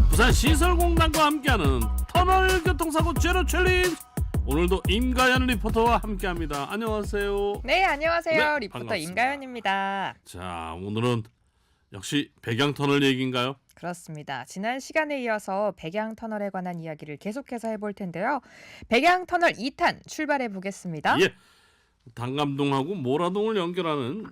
부산시설공단과 함께하는 터널 교통사고 제로 챌린지. 오늘도 임가연 리포터와 함께합니다. 안녕하세요. 네, 안녕하세요. 네, 리포터 반갑습니다. 임가연입니다. 자, 오늘은 역시 백양터널 얘기인가요? 그렇습니다. 지난 시간에 이어서 백양터널에 관한 이야기를 계속해서 해볼 텐데요. 백양터널 2탄 출발해 보겠습니다. 예. 당감동하고 모라동을 연결하는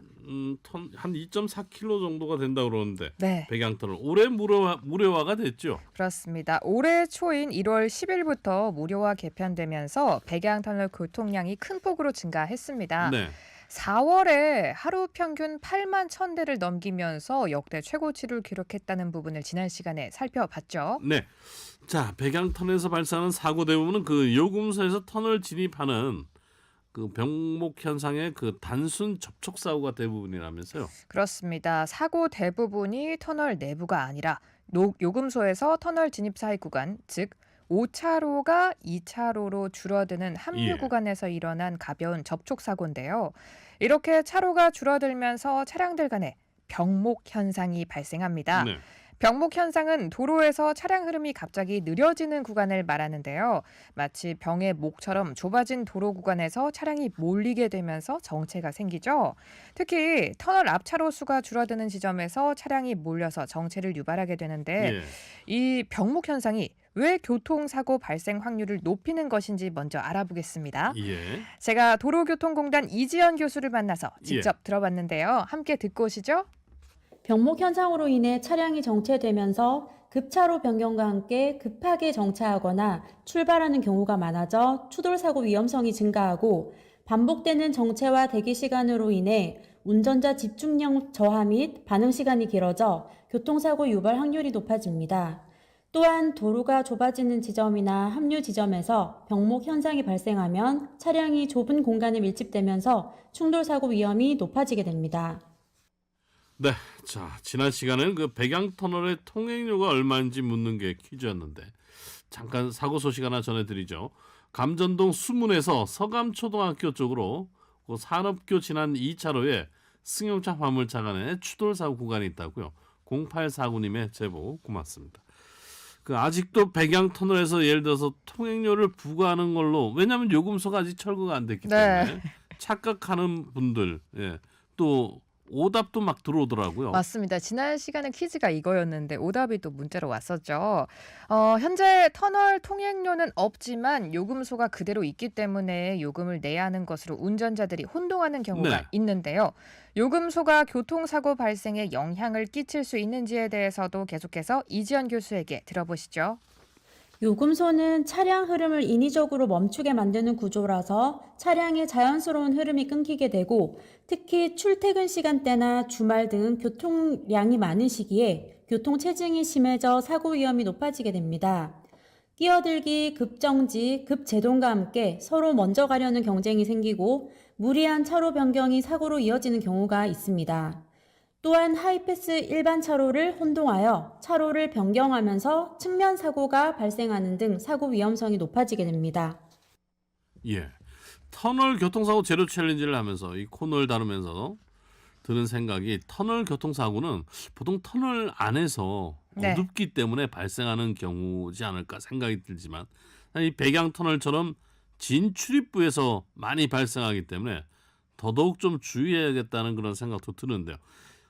한 2.4km 정도가 된다고 그러는데 네. 백양터널 올해 무료화가 됐죠? 그렇습니다. 올해 초인 1월 10일부터 무료화 개편되면서 백양터널 교통량이 큰 폭으로 증가했습니다. 네. 4월에 하루 평균 8만 1,000대를 넘기면서 역대 최고치를 기록했다는 부분을 지난 시간에 살펴봤죠. 네. 자, 백양터널에서 발생하는 사고 대부분은 그 요금소에서 터널 진입하는 그 병목 현상의 그 단순 접촉 사고가 대부분이라면서요. 그렇습니다. 사고 대부분이 터널 내부가 아니라 요금소에서 터널 진입 사이 구간, 즉 5차로가 2차로로 줄어드는 합류 예. 구간에서 일어난 가벼운 접촉 사고인데요. 이렇게 차로가 줄어들면서 차량들 간에 병목 현상이 발생합니다. 네. 병목 현상은 도로에서 차량 흐름이 갑자기 느려지는 구간을 말하는데요. 마치 병의 목처럼 좁아진 도로 구간에서 차량이 몰리게 되면서 정체가 생기죠. 특히 터널 앞 차로 수가 줄어드는 지점에서 차량이 몰려서 정체를 유발하게 되는데 예. 이 병목 현상이 왜 교통사고 발생 확률을 높이는 것인지 먼저 알아보겠습니다. 예. 제가 도로교통공단 이지연 교수를 만나서 직접 들어봤는데요. 함께 듣고 오시죠. 병목 현상으로 인해 차량이 정체되면서 급차로 변경과 함께 급하게 정차하거나 출발하는 경우가 많아져 추돌사고 위험성이 증가하고 반복되는 정체와 대기 시간으로 인해 운전자 집중력 저하 및 반응 시간이 길어져 교통사고 유발 확률이 높아집니다. 또한 도로가 좁아지는 지점이나 합류 지점에서 병목 현상이 발생하면 차량이 좁은 공간에 밀집되면서 충돌사고 위험이 높아지게 됩니다. 네, 자 지난 시간에는 그 백양터널의 통행료가 얼마인지 묻는 게 퀴즈였는데 잠깐 사고 소식 하나 전해드리죠. 감전동 수문에서 서감초등학교 쪽으로 그 산업교 지난 2차로에 승용차 화물차 간에 추돌사고 구간이 있다고요. 0849님의 제보 고맙습니다. 그 아직도 백양터널에서 예를 들어서 통행료를 부과하는 걸로, 왜냐하면 요금소가 아직 철거가 안 됐기 때문에 착각하는 분들, 예, 또 오답도 막 들어오더라고요. 맞습니다. 지난 시간에 퀴즈가 이거였는데 오답이 또 문자로 왔었죠. 현재 터널 통행료는 없지만 요금소가 그대로 있기 때문에 요금을 내야 하는 것으로 운전자들이 혼동하는 경우가 네. 있는데요. 요금소가 교통사고 발생에 영향을 끼칠 수 있는지에 대해서도 계속해서 이지연 교수에게 들어보시죠. 요금소는 차량 흐름을 인위적으로 멈추게 만드는 구조라서 차량의 자연스러운 흐름이 끊기게 되고 특히 출퇴근 시간대나 주말 등 교통량이 많은 시기에 교통체증이 심해져 사고 위험이 높아지게 됩니다. 끼어들기, 급정지, 급제동과 함께 서로 먼저 가려는 경쟁이 생기고 무리한 차로 변경이 사고로 이어지는 경우가 있습니다. 또한 하이패스 일반 차로를 혼동하여 차로를 변경하면서 측면 사고가 발생하는 등 사고 위험성이 높아지게 됩니다. 예, 터널 교통사고 제로 챌린지를 하면서 이 코너를 다루면서 드는 생각이, 터널 교통사고는 보통 터널 안에서 어둡기 때문에 발생하는 경우지 않을까 생각이 들지만 이 백양터널처럼 진출입부에서 많이 발생하기 때문에 더더욱 좀 주의해야겠다는 그런 생각도 드는데요.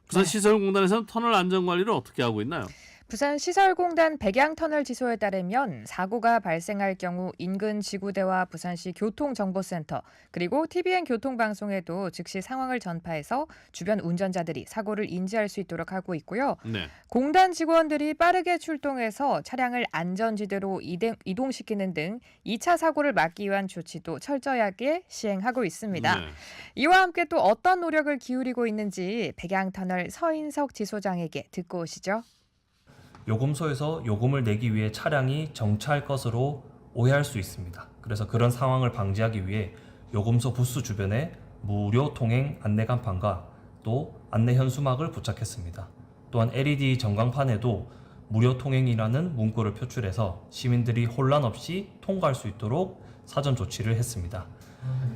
부산시설공단에서는 터널 안전관리를 어떻게 하고 있나요? 부산시설공단 백양터널 지소에 따르면 사고가 발생할 경우 인근 지구대와 부산시 교통정보센터 그리고 TVN 교통방송에도 즉시 상황을 전파해서 주변 운전자들이 사고를 인지할 수 있도록 하고 있고요. 네. 공단 직원들이 빠르게 출동해서 차량을 안전지대로 이동시키는 등 2차 사고를 막기 위한 조치도 철저하게 시행하고 있습니다. 네. 이와 함께 또 어떤 노력을 기울이고 있는지 백양터널 서인석 지소장에게 듣고 오시죠. 요금소에서 요금을 내기 위해 차량이 정차할 것으로 오해할 수 있습니다. 그래서 그런 상황을 방지하기 위해 요금소 부스 주변에 무료 통행 안내 간판과 또 안내 현수막을 부착했습니다. 또한 LED 전광판에도 무료 통행이라는 문구를 표출해서 시민들이 혼란 없이 통과할 수 있도록 사전 조치를 했습니다.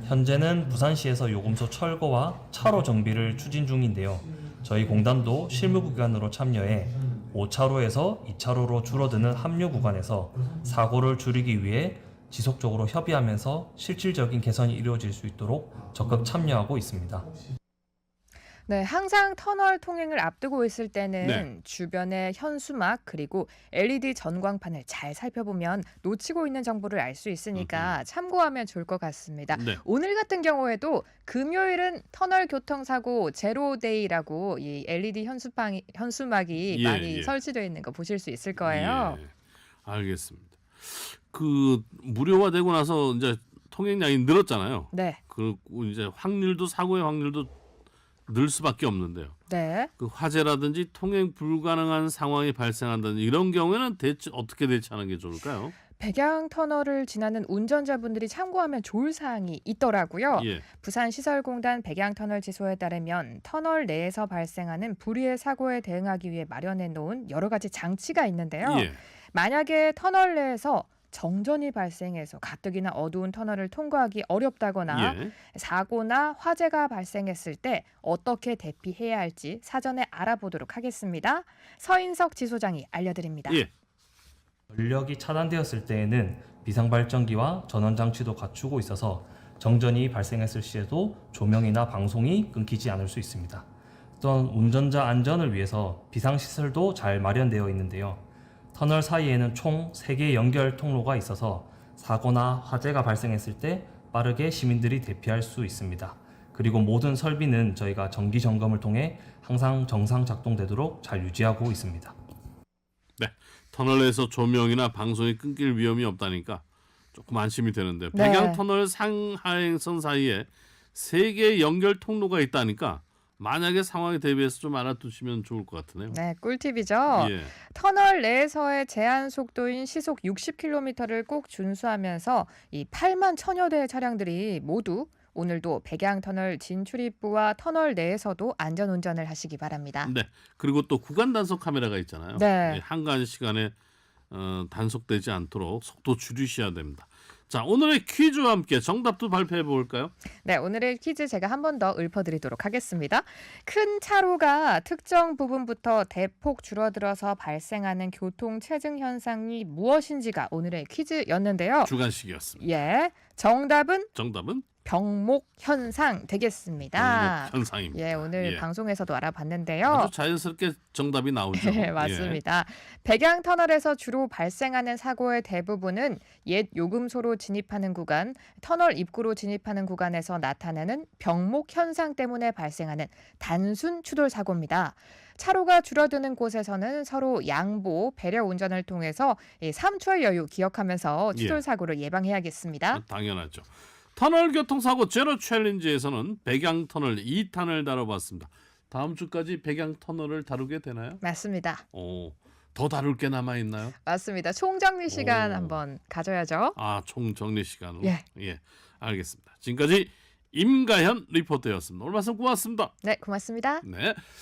현재는 부산시에서 요금소 철거와 차로 정비를 추진 중인데요. 저희 공단도 실무기관으로 참여해 5차로에서 2차로로 줄어드는 합류 구간에서 사고를 줄이기 위해 지속적으로 협의하면서 실질적인 개선이 이루어질 수 있도록 적극 참여하고 있습니다. 네, 항상 터널 통행을 앞두고 있을 때는 네. 주변의 현수막 그리고 LED 전광판을 잘 살펴보면 놓치고 있는 정보를 알 수 있으니까 참고하면 좋을 것 같습니다. 네. 오늘 같은 경우에도 금요일은 터널 교통사고 제로데이라고 이 LED 현수막이 예, 많이 예. 설치되어 있는 거 보실 수 있을 거예요. 예, 알겠습니다. 그 무료화되고 나서 이제 통행량이 늘었잖아요. 네, 그리고 이제 사고의 확률도 늘 수밖에 없는데요. 네. 그 화재라든지 통행 불가능한 상황이 발생한다든지 이런 경우에는 어떻게 대처하는 게 좋을까요? 백양 터널을 지나는 운전자분들이 참고하면 좋을 사항이 있더라고요. 예, 부산시설공단 백양터널 지소에 따르면 터널 내에서 발생하는 불의의 사고에 대응하기 위해 마련해 놓은 여러 가지 장치가 있는데요. 예, 만약에 터널 내에서 정전이 발생해서 가뜩이나 어두운 터널을 통과하기 어렵다거나 예. 사고나 화재가 발생했을 때 어떻게 대피해야 할지 사전에 알아보도록 하겠습니다. 서인석 지소장이 알려드립니다. 예. 전력이 차단되었을 때에는 비상발전기와 전원장치도 갖추고 있어서 정전이 발생했을 시에도 조명이나 방송이 끊기지 않을 수 있습니다. 또한 운전자 안전을 위해서 비상시설도 잘 마련되어 있는데요. 터널 사이에는 총 3개의 연결 통로가 있어서 사고나 화재가 발생했을 때 빠르게 시민들이 대피할 수 있습니다. 그리고 모든 설비는 저희가 정기 점검을 통해 항상 정상 작동되도록 잘 유지하고 있습니다. 터널에서 조명이나 방송이 끊길 위험이 없다니까 조금 안심이 되는데 네. 백양터널 상하행선 사이에 3개의 연결 통로가 있다니까 만약에 상황에 대비해서 좀 알아두시면 좋을 것 같으네요. 네, 꿀팁이죠. 예. 터널 내에서의 제한 속도인 시속 60km를 꼭 준수하면서 이 8만 천여 대의 차량들이 모두 오늘도 백양터널 진출입구와 터널 내에서도 안전운전을 하시기 바랍니다. 네. 그리고 또 구간 단속 카메라가 있잖아요. 네. 예, 한가한 시간에 단속되지 않도록 속도 줄이셔야 됩니다. 자, 오늘의 퀴즈와 함께 정답도 발표해 볼까요? 네, 오늘의 퀴즈 제가 한 번 더 읊어드리도록 하겠습니다. 큰 차로가 특정 부분부터 대폭 줄어들어서 발생하는 교통 체증 현상이 무엇인지가 오늘의 퀴즈였는데요. 주간식이었습니다. 예, 정답은 정답은 병목 현상 되겠습니다. 병목 현상입니다. 예, 오늘 예. 방송에서도 알아봤는데요. 아주 자연스럽게 정답이 나오죠. 네, 맞습니다. 백양터널에서 주로 발생하는 사고의 대부분은 옛 요금소로 진입하는 구간, 터널 입구로 진입하는 구간에서 나타나는 병목 현상 때문에 발생하는 단순 추돌 사고입니다. 차로가 줄어드는 곳에서는 서로 양보, 배려 운전을 통해서 이 3초의 여유 기억하면서 추돌 예. 사고를 예방해야겠습니다. 당연하죠. 터널 교통사고 제로 챌린지에서는 백양터널 2탄을 다뤄봤습니다. 다음 주까지 백양터널을 다루게 되나요? 맞습니다. 더 다룰 게 남아있나요? 맞습니다. 총정리 시간 오. 한번 가져야죠. 총 정리 시간으로. 예. 알겠습니다. 지금까지 임가현 리포터였습니다. 오늘 말씀 고맙습니다. 네, 고맙습니다. 네.